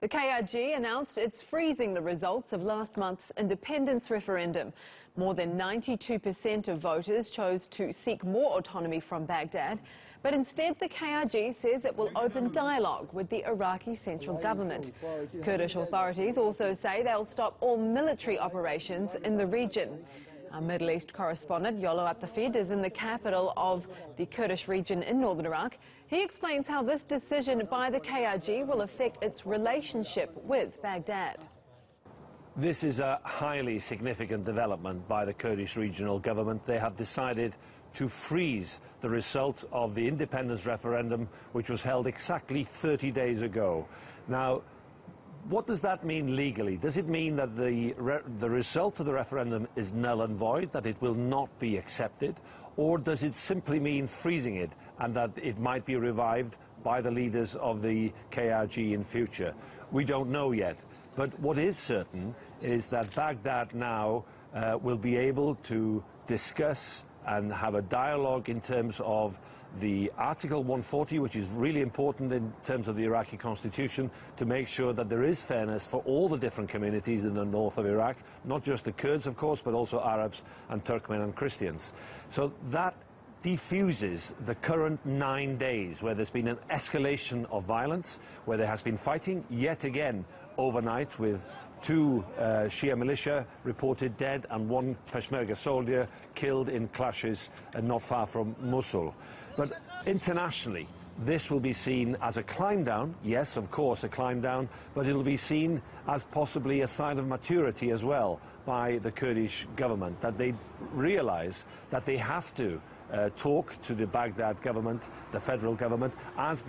The KRG announced it's freezing the results of last month's independence referendum. More than 92% of voters chose to seek more autonomy from Baghdad, but instead the KRG says it will open dialogue with the Iraqi central government. Kurdish authorities also say they'll stop all military operations in the region. Our Middle East correspondent, Yolo Abtafid, is in the capital of the Kurdish region in northern Iraq. He explains how this decision by the KRG will affect its relationship with Baghdad. This is a highly significant development by the Kurdish Regional Government. They have decided to freeze the result of the independence referendum, which was held exactly 30 days ago. Now, what does that mean legally? Does it mean that the result of the referendum is null and void, that it will not be accepted? Or does it simply mean freezing it and that it might be revived by the leaders of the KRG in future? We don't know yet. But what is certain is that Baghdad now will be able to discuss and have a dialogue in terms of the Article 140, which is really important in terms of the Iraqi constitution, to make sure that there is fairness for all the different communities in the north of Iraq, not just the Kurds, of course, but also Arabs and Turkmen and Christians. So that defuses the current 9 days where there's been an escalation of violence, where there has been fighting yet again overnight, with 2 Shia militia reported dead and 1 Peshmerga soldier killed in clashes not far from Mosul. But internationally, this will be seen as a climb down. Yes, of course, a climb down, but it'll be seen as possibly a sign of maturity as well by the Kurdish government, that they realize that they have to talk to the Baghdad government, the federal government, as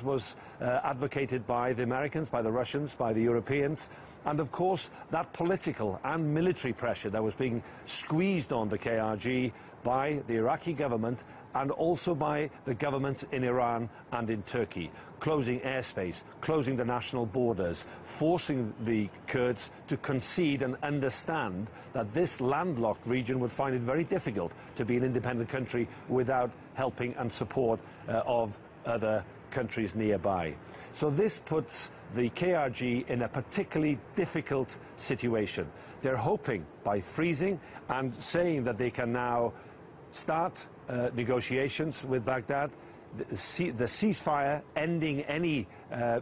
was advocated by the Americans, by the Russians, by the Europeans, and of course that political and military pressure that was being squeezed on the KRG by the Iraqi government and also by the governments in Iran and in Turkey, closing airspace, closing the national borders, forcing the Kurds to concede and understand that this landlocked region would find it very difficult to be an independent country without helping and support of other countries nearby. So this puts the KRG in a particularly difficult situation. They're hoping by freezing and saying that they can now start negotiations with Baghdad, the ceasefire, ending any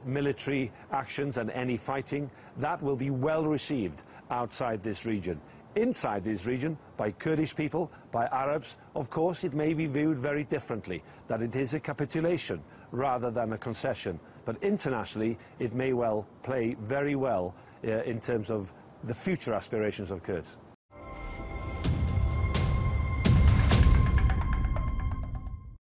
military actions and any fighting, that will be well received outside this region. Inside this region, by Kurdish people, by Arabs, of course, it may be viewed very differently, that it is a capitulation rather than a concession. But internationally, it may well play very well in terms of the future aspirations of Kurds.